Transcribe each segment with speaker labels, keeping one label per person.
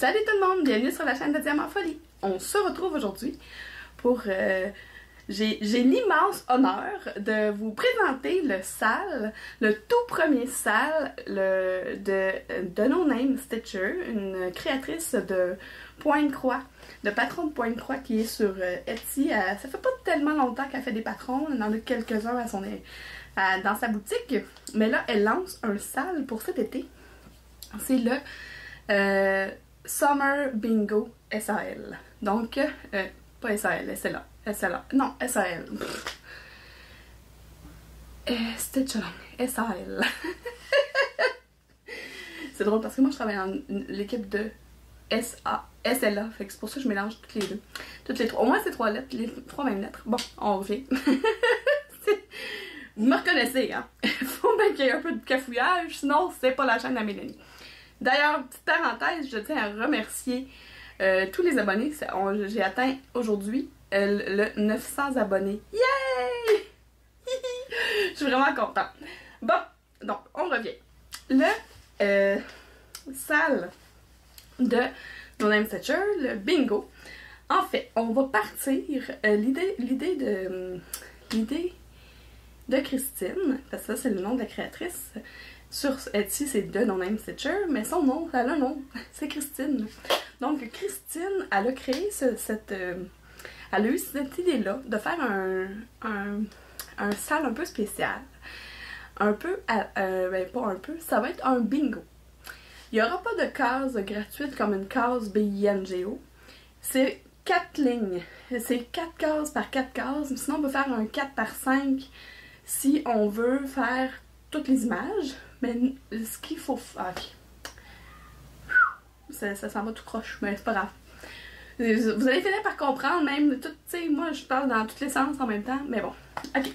Speaker 1: Salut tout le monde, bienvenue sur la chaîne de Diamant Folie. On se retrouve aujourd'hui pour... j'ai l'immense honneur de vous présenter le sale, le tout premier sale de No Name Stitcher, une créatrice de Pointe-Croix, de patron de Pointe-Croix qui est sur Etsy. Ça fait pas tellement longtemps qu'elle fait des patrons, elle en a quelques-uns dans sa boutique, mais là elle lance un sale pour cet été. C'est le Summer Bingo SAL. Donc, pas SAL, SLA. SLA. Non, SAL. Stitch Along. SAL. C'est drôle parce que moi je travaille dans l'équipe de SLA. Fait que c'est pour ça que je mélange toutes les deux. Toutes les trois. Au moins c'est trois lettres, les trois mêmes lettres. Bon, on revient. Vous me reconnaissez, hein? Faut bien qu'il y ait un peu de cafouillage, sinon c'est pas la chaîne à Mélanie. D'ailleurs, petite parenthèse, je tiens à remercier tous les abonnés. J'ai atteint aujourd'hui le 900 abonnés. Yay! Je suis vraiment contente. Bon, donc, on revient. Le sale de No Name Stitcher, le bingo. En fait, on va partir. L'idée de Christine, parce que ça, c'est le nom de la créatrice. Sur Etsy, c'est de No Name Stitcher, mais son nom, elle a un nom, c'est Christine. Donc, Christine, elle a créé elle a eu cette idée-là de faire un sale un peu spécial. Un peu, ben pas un peu, ça va être un bingo. Il n'y aura pas de case gratuite comme une case BINGO. C'est 4 lignes. C'est 4 cases par 4 cases. Sinon, on peut faire un 4 par 5 si on veut faire toutes les images. Mais ce qu'il faut faire... Ça s'en va tout croche, mais c'est pas grave. Vous allez finir par comprendre, même tout, tu sais, moi je parle dans tous les sens en même temps, mais bon. Ok.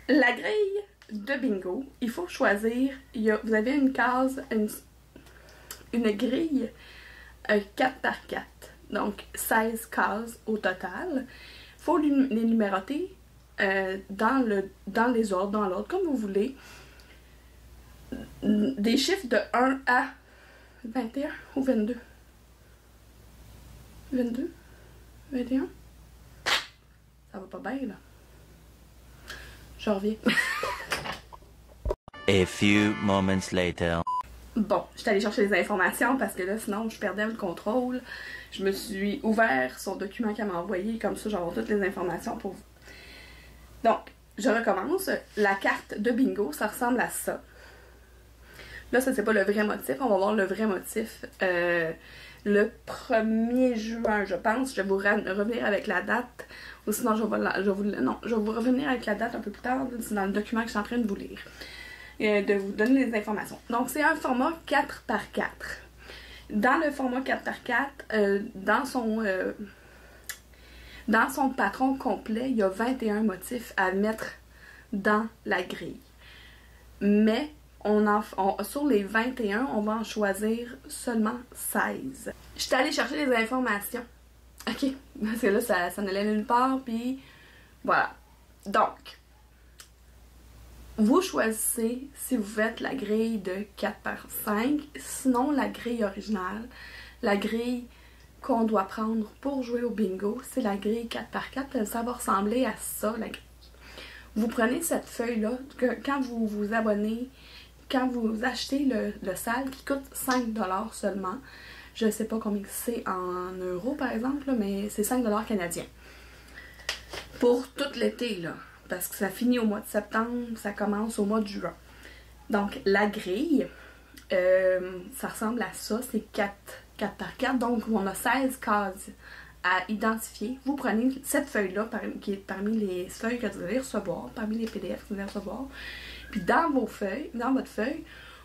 Speaker 1: La grille de bingo, il faut choisir, vous avez une case, une grille 4 par 4, donc 16 cases au total. Il faut les numéroter dans les ordres, dans l'ordre, comme vous voulez. Des chiffres de 1 à 21 ou 22? 22? 21? Ça va pas bien, là. Je reviens.
Speaker 2: A few moments later.
Speaker 1: Bon, je suis allée chercher les informations parce que là, sinon, je perdais le contrôle. Je me suis ouvert son document qu'elle m'a envoyé, comme ça, j'aurai toutes les informations pour vous. Donc, je recommence. La carte de bingo, ça ressemble à ça. Là, ça, c'est pas le vrai motif. On va voir le vrai motif le 1er juin, je pense. Je vais vous revenir avec la date. Ou sinon, je vais vous revenir avec la date un peu plus tard. C'est dans le document que je suis en train de vous lire. De vous donner les informations. Donc, c'est un format 4 par 4. Dans le format 4 par 4, dans son patron complet, il y a 21 motifs à mettre dans la grille. Mais, sur les 21, on va en choisir seulement 16. Je suis allée chercher les informations. Ok, parce que là, ça n'allait nulle part, puis voilà. Donc, vous choisissez si vous faites la grille de 4 par 5, sinon la grille originale, la grille qu'on doit prendre pour jouer au bingo, c'est la grille 4 par 4, ça va ressembler à ça, la grille. Vous prenez cette feuille-là, quand vous vous abonnez, quand vous achetez le sale qui coûte 5$ seulement, je sais pas combien c'est en euros par exemple, là, mais c'est 5$ canadiens. Pour tout l'été, là, parce que ça finit au mois de septembre, ça commence au mois de juin. Donc la grille, ça ressemble à ça, c'est 4 par 4, donc on a 16 cases à identifier. Vous prenez cette feuille-là, qui est parmi les feuilles que vous allez recevoir, parmi les PDF que vous allez recevoir, puis dans votre feuille,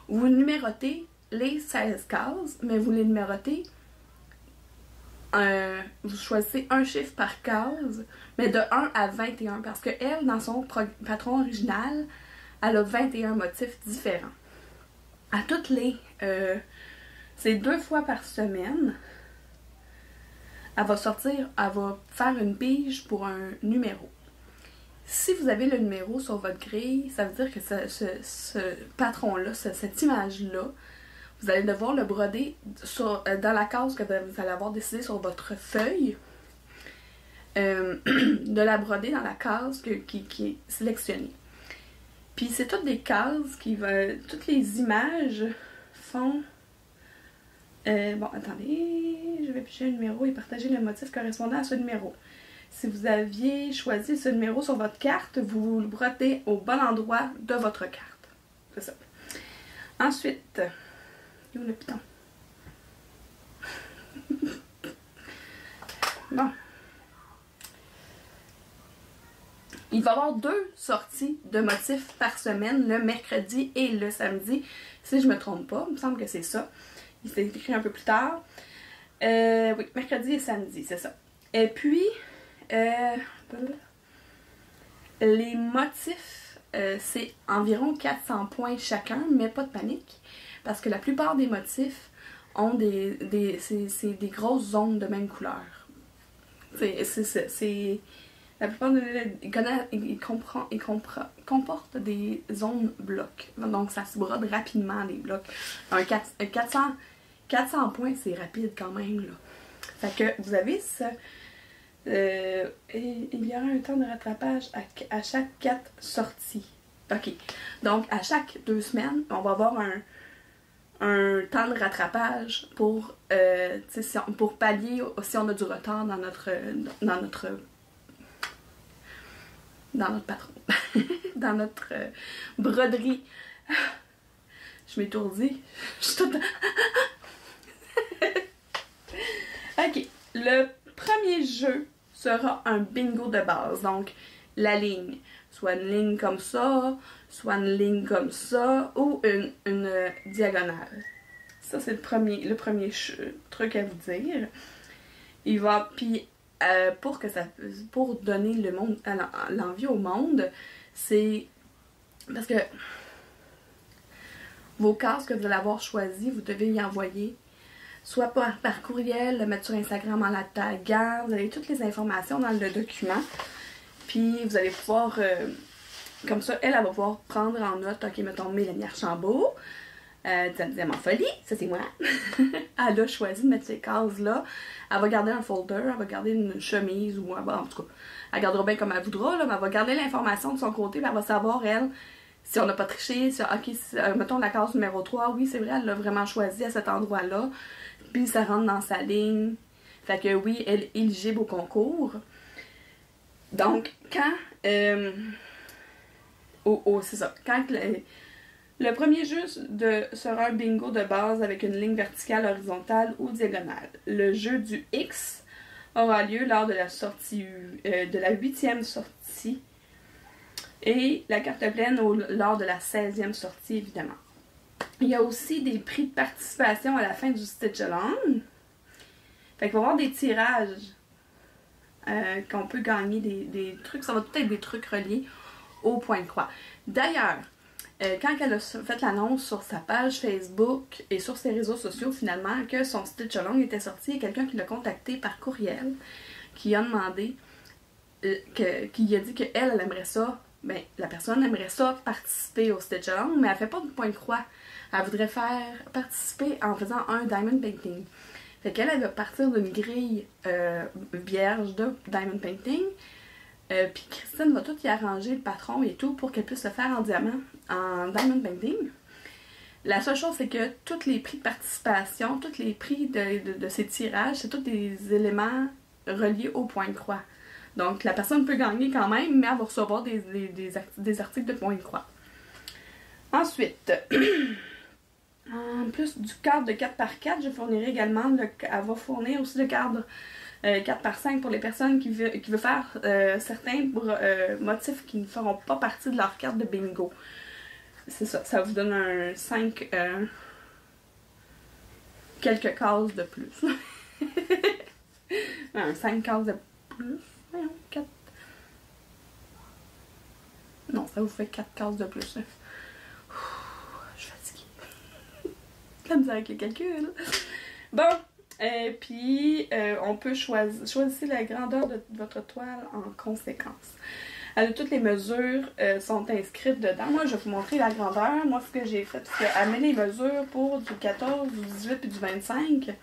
Speaker 1: vous numérotez les 16 cases, mais vous les numérotez, vous choisissez un chiffre par case, mais de 1 à 21, parce que elle, dans son patron original, elle a 21 motifs différents. À toutes les... c'est 2 fois par semaine. Elle va faire une pige pour un numéro. Si vous avez le numéro sur votre grille, ça veut dire que ce patron-là, cette image-là, vous allez devoir le broder dans la case que vous allez avoir décidé sur votre feuille. De la broder dans la case qui est sélectionnée. Puis c'est toutes des cases toutes les images font... bon, attendez, je vais piger un numéro et partager le motif correspondant à ce numéro. Si vous aviez choisi ce numéro sur votre carte, vous le brodez au bon endroit de votre carte. C'est ça. Ensuite, où le piton? Bon. Il va y avoir 2 sorties de motifs par semaine, le mercredi et le samedi, si je ne me trompe pas. Il me semble que c'est ça. Il s'est écrit un peu plus tard. Oui, mercredi et samedi, c'est ça. Et puis, les motifs, c'est environ 400 points chacun, mais pas de panique, parce que la plupart des motifs ont c'est des grosses zones de même couleur. La plupart comportent des zones blocs. Donc, ça se brode rapidement, les blocs. 400 points, c'est rapide quand même, là. Fait que vous avez ça. Il y aura un temps de rattrapage à chaque 4 sorties. OK. Donc, à chaque 2 semaines, on va avoir un temps de rattrapage pour pallier si on a du retard dans notre patron, dans notre broderie. Je m'étourdis. Je suis toute... OK. Le premier jeu sera un bingo de base. Donc, la ligne. Soit une ligne comme ça, soit une ligne comme ça, ou une diagonale. Ça, c'est le premier truc à vous dire. Il va... Puis, pour donner l'envie au monde, c'est parce que vos cases que vous allez avoir choisies, vous devez y envoyer soit par courriel, le mettre sur Instagram en la taguant. Vous avez toutes les informations dans le document. Puis vous allez pouvoir, comme ça, elle va pouvoir prendre en note, ok, mettons Mélanie Archambault, Diane en folie, ça c'est moi. Elle a choisi de mettre ces cases-là. Elle va garder un folder, elle va garder une chemise ou en tout cas, elle gardera bien comme elle voudra, là, mais elle va garder l'information de son côté, puis elle va savoir, elle, si on n'a pas triché, mettons la case numéro 3, oui, c'est vrai, elle l'a vraiment choisi à cet endroit-là, puis ça rentre dans sa ligne. Fait que oui, elle est éligible au concours. Donc, quand... c'est ça. Quand le premier jeu sera un bingo de base avec une ligne verticale, horizontale ou diagonale. Le jeu du X aura lieu lors de la sortie de la 8e sortie et la carte pleine lors de la 16e sortie, évidemment. Il y a aussi des prix de participation à la fin du Stitch Along. Fait qu'il va y avoir des tirages qu'on peut gagner des trucs. Ça va tout être des trucs reliés au point de croix. D'ailleurs, quand elle a fait l'annonce sur sa page Facebook et sur ses réseaux sociaux, finalement, que son Stitch Along était sorti, il y a quelqu'un qui l'a contacté par courriel, qui a demandé, qui a dit qu'elle aimerait ça, ben, la personne aimerait ça participer au Stitch Along, mais elle fait pas de point de croix. Elle voudrait participer en faisant un diamond painting. Fait qu'elle, elle va partir d'une grille vierge de diamond painting. Puis Christine va tout y arranger, le patron et tout, pour qu'elle puisse le faire en diamant, en diamond painting. La seule chose, c'est que tous les prix de participation, tous les prix de ces tirages, c'est tous des éléments reliés au point de croix. Donc la personne peut gagner quand même, mais elle va recevoir des articles de point de croix. Ensuite, en plus du cadre de 4x4, je fournirai également, elle va fournir aussi le cadre 4x5 pour les personnes qui veulent faire certains motifs qui ne feront pas partie de leur carte de bingo. C'est ça, ça vous donne un 5, quelques cases de plus. Un 5 cases de plus. 4. Non, ça vous fait 4 cases de plus. Je suis fatiguée. La misère avec les calculs. Bon. Puis, on peut choisir la grandeur de votre toile en conséquence. toutes les mesures sont inscrites dedans. Moi, je vais vous montrer la grandeur. Moi, ce que j'ai fait, c'est qu'elle met les mesures pour du 14, du 18 et du 25.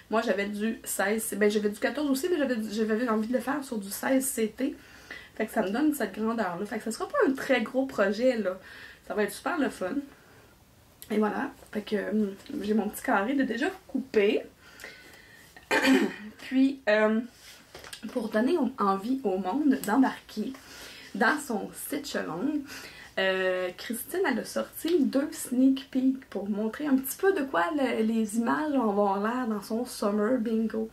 Speaker 1: Moi, j'avais du 16. Ben, j'avais du 14 aussi, mais j'avais envie de le faire sur du 16 CT. Fait que ça me donne cette grandeur-là. Fait que ce sera pas un très gros projet, là. Ça va être super le fun. Et voilà. Fait que j'ai mon petit carré de déjà coupé. Puis, pour donner envie au monde d'embarquer dans son site Chelong, Christine, elle a sorti 2 sneak peeks pour montrer un petit peu de quoi les images vont avoir l'air dans son Summer Bingo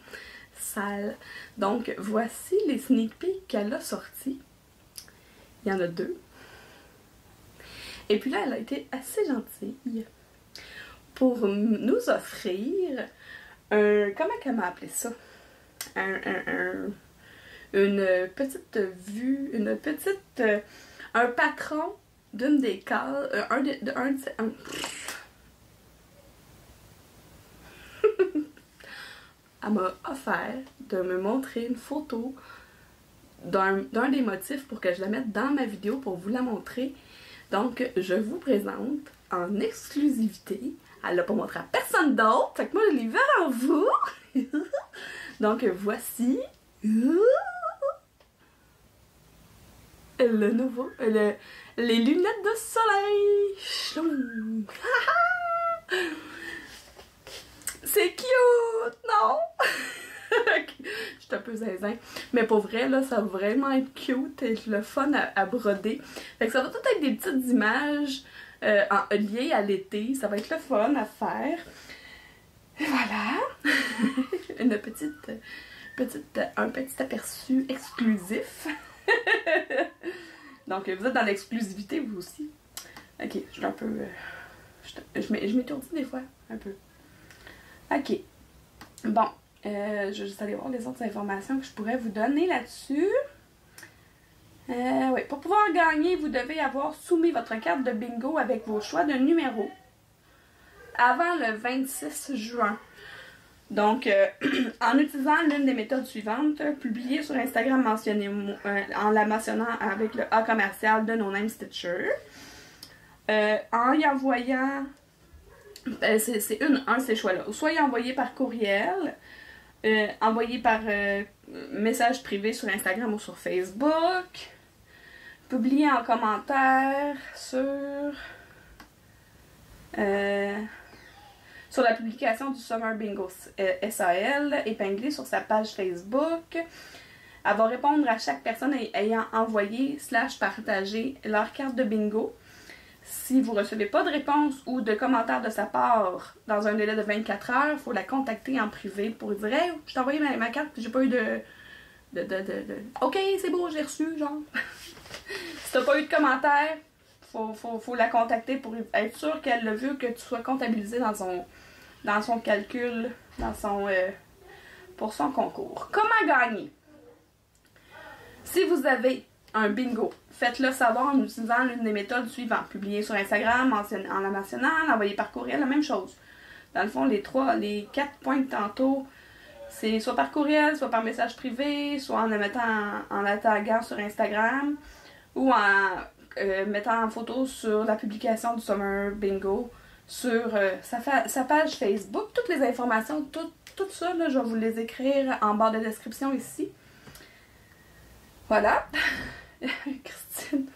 Speaker 1: salle. Donc, voici les sneak peeks qu'elle a sortis. Il y en a 2. Et puis là, elle a été assez gentille pour nous offrir un... Comment elle m'a appelé ça? Une petite vue, un patron d'une des cases, elle m'a offert de me montrer une photo d'un des motifs pour que je la mette dans ma vidéo pour vous la montrer. Donc, je vous présente en exclusivité. Elle l'a pas montré à personne d'autre, fait que moi je l'ai vu avant vous. Donc, voici le nouveau, les lunettes de soleil. C'est cute, non? Je suis un peu zinzin. Mais pour vrai, là, ça va vraiment être cute et le fun à broder. Fait que ça va tout être des petites images liées à l'été. Ça va être le fun à faire. Et voilà. Un petit aperçu exclusif. Donc, vous êtes dans l'exclusivité, vous aussi. Ok, je suis un peu... je m'étourdis des fois, un peu. Ok. Bon, je vais juste aller voir les autres informations que je pourrais vous donner là-dessus. Oui, pour pouvoir gagner, vous devez avoir soumis votre carte de bingo avec vos choix de numéros avant le 26 juin. Donc, en utilisant l'une des méthodes suivantes, publier sur Instagram en la mentionnant avec le A commercial de No Name Stitcher, en y envoyant, c'est un de ces choix-là, soit y envoyer par courriel, envoyer par message privé sur Instagram ou sur Facebook, publier en commentaire sur la publication du Summer Bingo SAL, épinglé sur sa page Facebook. Elle va répondre à chaque personne ayant envoyé / partagé leur carte de bingo. Si vous ne recevez pas de réponse ou de commentaire de sa part dans un délai de 24 heures, il faut la contacter en privé pour lui dire « Hey, je t'ai envoyé ma carte et j'ai pas eu de... Ok, c'est beau, j'ai reçu, genre. » Si t'as pas eu de commentaire, faut la contacter pour être sûr qu'elle l'a vu, que tu sois comptabilisé dans son calcul, pour son concours. Comment gagner? Si vous avez un bingo, faites-le savoir en utilisant l'une des méthodes suivantes. Publier sur Instagram, en la mentionnant, l'envoyer par courriel, la même chose. Dans le fond, les 4 points de tantôt, c'est soit par courriel, soit par message privé, soit en la taguant sur Instagram, ou en mettant en photo sur la publication du Summer Bingo sur sa page Facebook. Toutes les informations, tout ça, là, je vais vous les écrire en barre de description ici. Voilà. Christine,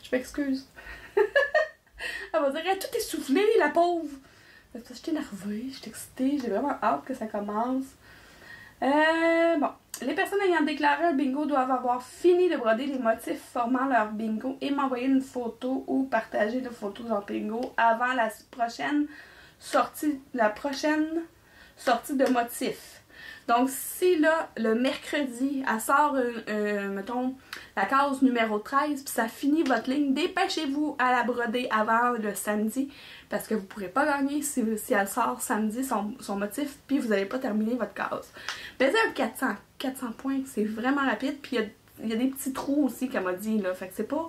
Speaker 1: je m'excuse. Elle va dire, tout est soufflé, la pauvre. Je suis énervée, je suis excitée, j'ai vraiment hâte que ça commence. Bon, les personnes ayant déclaré un bingo doivent avoir fini de broder les motifs formant leur bingo et m'envoyer une photo ou partager une photo de leur bingo avant la prochaine sortie de motifs. Donc, si là, le mercredi, elle sort, mettons, la case numéro 13, puis ça finit votre ligne, dépêchez-vous à la broder avant le samedi, parce que vous ne pourrez pas gagner si elle sort samedi son motif, puis vous n'allez pas terminer votre case. Baisez un 400 points, c'est vraiment rapide, puis il y a des petits trous aussi qu'elle m'a dit, là, fait que c'est pas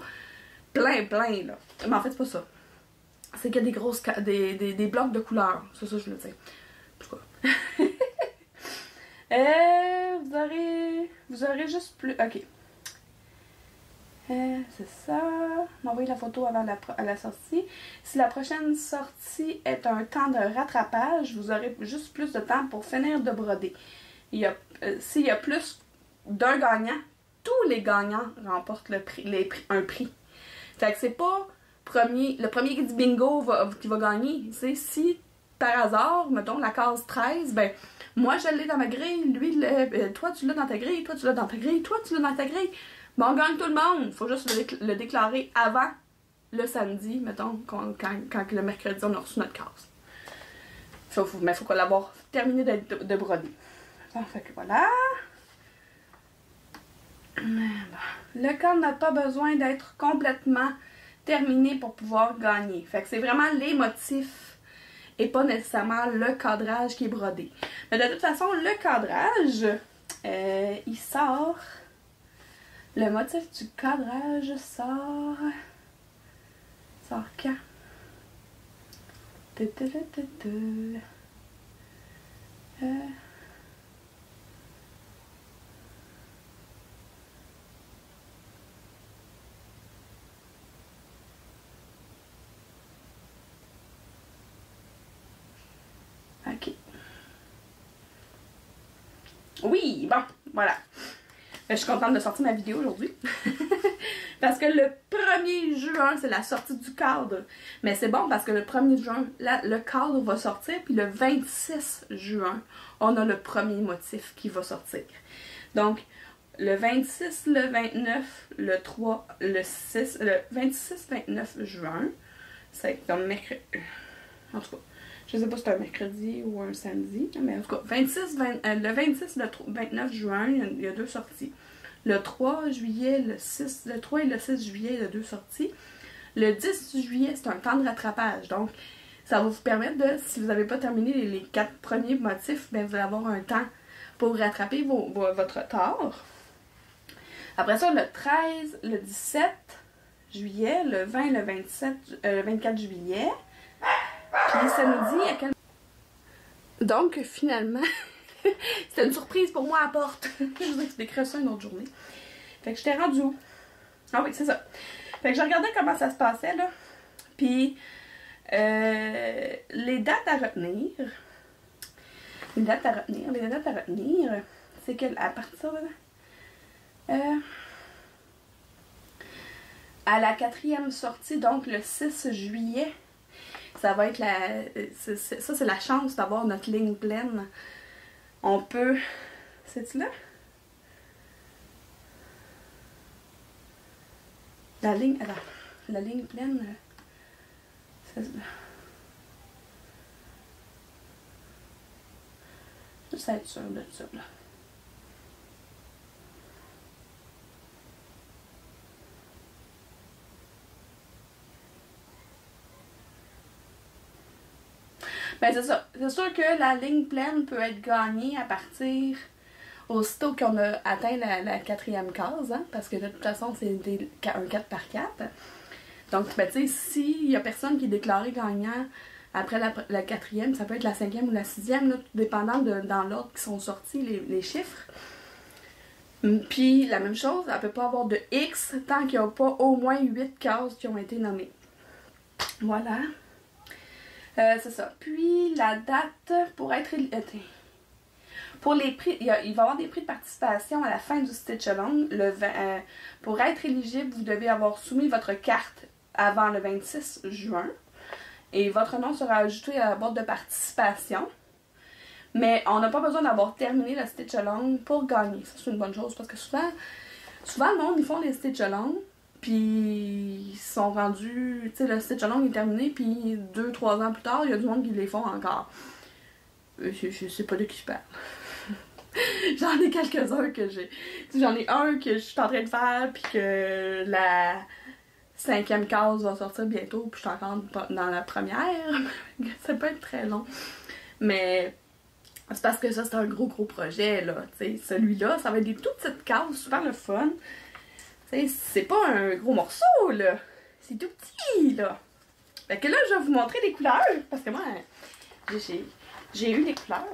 Speaker 1: plein, là. Mais en fait, c'est pas ça. C'est qu'il y a des grosses, des blocs de couleurs, c'est ça que je voulais dire. En tout cas. vous aurez juste plus... Ok. C'est ça. M'envoyer la photo avant la sortie. Si la prochaine sortie est un temps de rattrapage, vous aurez juste plus de temps pour finir de broder. S'il y a plus d'un gagnant, tous les gagnants remportent un prix. Fait que c'est pas le premier qui dit bingo qui va gagner. C'est si par hasard, mettons la case 13, ben moi je l'ai dans ma grille, lui, toi tu l'as dans ta grille, toi tu l'as dans ta grille, toi tu l'as dans ta grille. Ben on gagne tout le monde. Faut juste le déclarer avant le samedi, mettons, quand le mercredi on a reçu notre case. Mais il faut qu'on l'avoir terminé de broder. Fait que voilà. Le cadre n'a pas besoin d'être complètement terminé pour pouvoir gagner. Fait que c'est vraiment les motifs et pas nécessairement le cadrage qui est brodé. Mais de toute façon, le cadrage, il sort. Le motif du cadrage sort quand? Ok. Oui, bon, voilà. Je suis contente de sortir ma vidéo aujourd'hui. Parce que le 1er juin, c'est la sortie du cadre. Mais c'est bon parce que le 1er juin, le cadre va sortir. Puis le 26 juin, on a le premier motif qui va sortir. Donc, le 26, le 29, le 3, le 6, le 26-29 juin, c'est comme mercredi. En tout cas, je sais pas si c'est un mercredi ou un samedi, mais en tout cas, le 26, le 29 juin, il y a 2 sorties. Le 3 juillet, le 3 et le 6 juillet, il y a 2 sorties. Le 10 juillet, c'est un temps de rattrapage. Donc, ça va vous permettre de, si vous n'avez pas terminé les 4 premiers motifs, ben, vous allez avoir un temps pour rattraper votre retard. Après ça, le 13, le 17 juillet, le 20, le 24 juillet. Puis ça nous dit à quel... Donc, finalement, c'était une surprise pour moi à la porte. Je vous expliquerai ça une autre journée. Fait que j'étais rendue où? Ah oui, c'est ça. Fait que je regardais comment ça se passait, là. Puis, les dates à retenir... c'est qu'à partir de... à la 4e sortie, donc le 6 juillet, ça va être ça c'est la chance d'avoir notre ligne pleine. On peut... C'est-tu là? La ligne pleine... Juste être sûr de ça, là. Ben c'est ça. C'est sûr que la ligne pleine peut être gagnée à partir aussitôt qu'on a atteint la 4e case, hein, parce que de toute façon, c'est un 4 par 4. Donc, ben, tu sais, s'il y a personne qui est déclaré gagnant après la 4e, ça peut être la 5e ou la 6e, là, tout dépendant dans l'ordre qui sont sortis les chiffres. Puis, la même chose, elle ne peut pas avoir de X tant qu'il n'y a pas au moins 8 cases qui ont été nommées. Voilà. C'est ça. Puis, la date pour être... Pour les prix, il va y avoir des prix de participation à la fin du Stitch-A-Long. Pour être éligible, vous devez avoir soumis votre carte avant le 26 juin. Et votre nom sera ajouté à la boîte de participation. Mais on n'a pas besoin d'avoir terminé le Stitch-A-Long pour gagner. Ça, c'est une bonne chose parce que souvent le monde, ils font les Stitch-A-Long. Puis ils sont rendus, tu sais, le Stitch-A-Long est terminé, puis 2-3 ans plus tard, il y a du monde qui les font encore. Je sais pas de qui je parle. J'en ai quelques-uns que j'ai. J'en ai un que je suis en train de faire, puis que la 5e case va sortir bientôt, puis je suis encore dans la première. Ça peut être très long. Mais c'est parce que ça, c'est un gros projet, là. Tu sais, celui-là, ça va être des toutes petites cases, super le fun. C'est pas un gros morceau, là. C'est tout petit, là. Fait que là, je vais vous montrer les couleurs. Parce que moi, j'ai eu des couleurs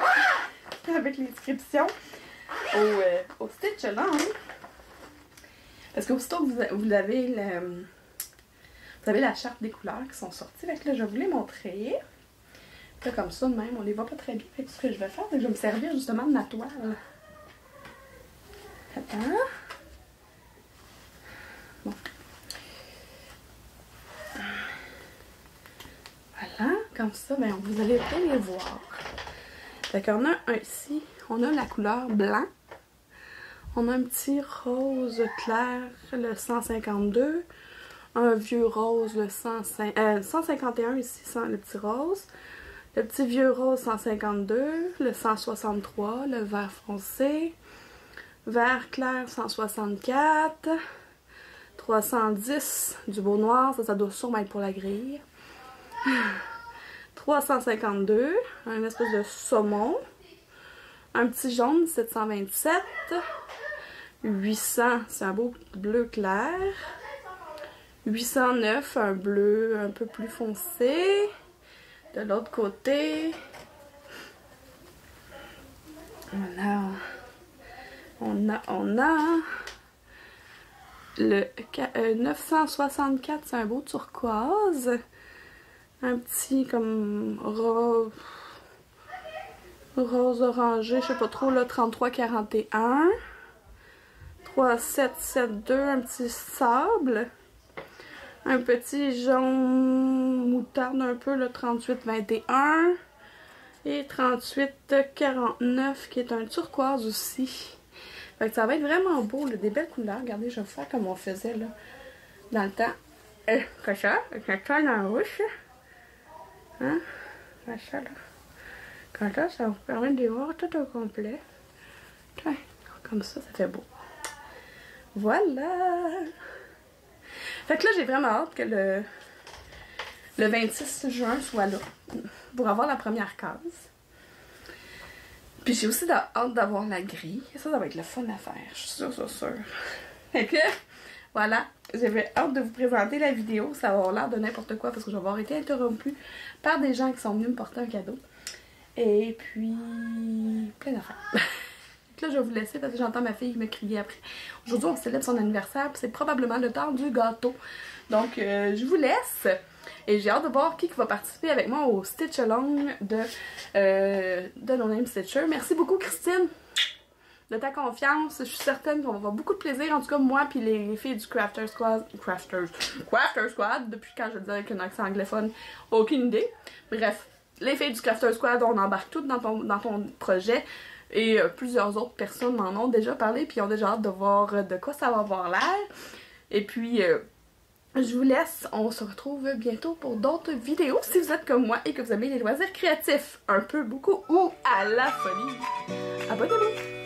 Speaker 1: avec l'inscription au Stitch-A-Long. Parce que aussitôt que vous avez la charte des couleurs qui sont sorties. Fait que là, je vais vous les montrer. Là, comme ça, même, on les voit pas très bien. Fait que ce que je vais faire, c'est que je vais me servir justement de ma toile. Attends. Bon. Voilà, comme ça, ben, vous allez bien les voir. Fait qu'on a un ici, on a la couleur blanc. On a un petit rose clair, le 152. Un vieux rose, le 151 ici, le petit rose. Le petit vieux rose 152, le 163, le vert foncé. Vert clair 164. 310 du beau noir, ça doit sûrement être pour la grille. 352, un espèce de saumon. Un petit jaune 727. 800, c'est un beau bleu clair. 809, un bleu un peu plus foncé. De l'autre côté, on a le 964, c'est un beau turquoise. Un petit comme rose orangé, je sais pas trop, là, 3341. 3772, un petit sable. Un petit jaune moutarde un peu, le 3821. Et 3849 qui est un turquoise aussi. Fait que ça va être vraiment beau, là, des belles couleurs. Regardez, je vais vous faire comme on faisait là dans le temps. Comme ça, avec la toile dans la bouche. Hein? Comme ça, là. Comme ça vous permet de les voir tout au complet. Tiens, comme ça fait beau. Voilà! Fait que là, j'ai vraiment hâte que le 26 juin soit là pour avoir la première case. Puis j'ai aussi hâte d'avoir la grille. Ça va être le fun à faire, je suis sûre. Fait que, voilà, j'avais hâte de vous présenter la vidéo. Ça va avoir l'air de n'importe quoi parce que je vais avoir été interrompue par des gens qui sont venus me porter un cadeau. Et puis, plein d'affaires. Là, je vais vous laisser parce que j'entends ma fille me crier après. Aujourd'hui, on célèbre son anniversaire, puis c'est probablement le temps du gâteau. Donc, je vous laisse. Et j'ai hâte de voir qui va participer avec moi au Stitch Along de No Name Stitcher. Merci beaucoup, Christine, de ta confiance. Je suis certaine qu'on va avoir beaucoup de plaisir. En tout cas, moi puis les filles du Crafter Squad. Crafter Squad, depuis quand je le dis avec un accent anglophone, aucune idée. Bref, les filles du Crafter Squad, on embarque toutes dans ton projet. Et plusieurs autres personnes m'en ont déjà parlé, puis ont déjà hâte de voir de quoi ça va avoir l'air. Et puis, je vous laisse. On se retrouve bientôt pour d'autres vidéos. Si vous êtes comme moi et que vous aimez les loisirs créatifs, un peu, beaucoup ou à la folie, abonnez-vous!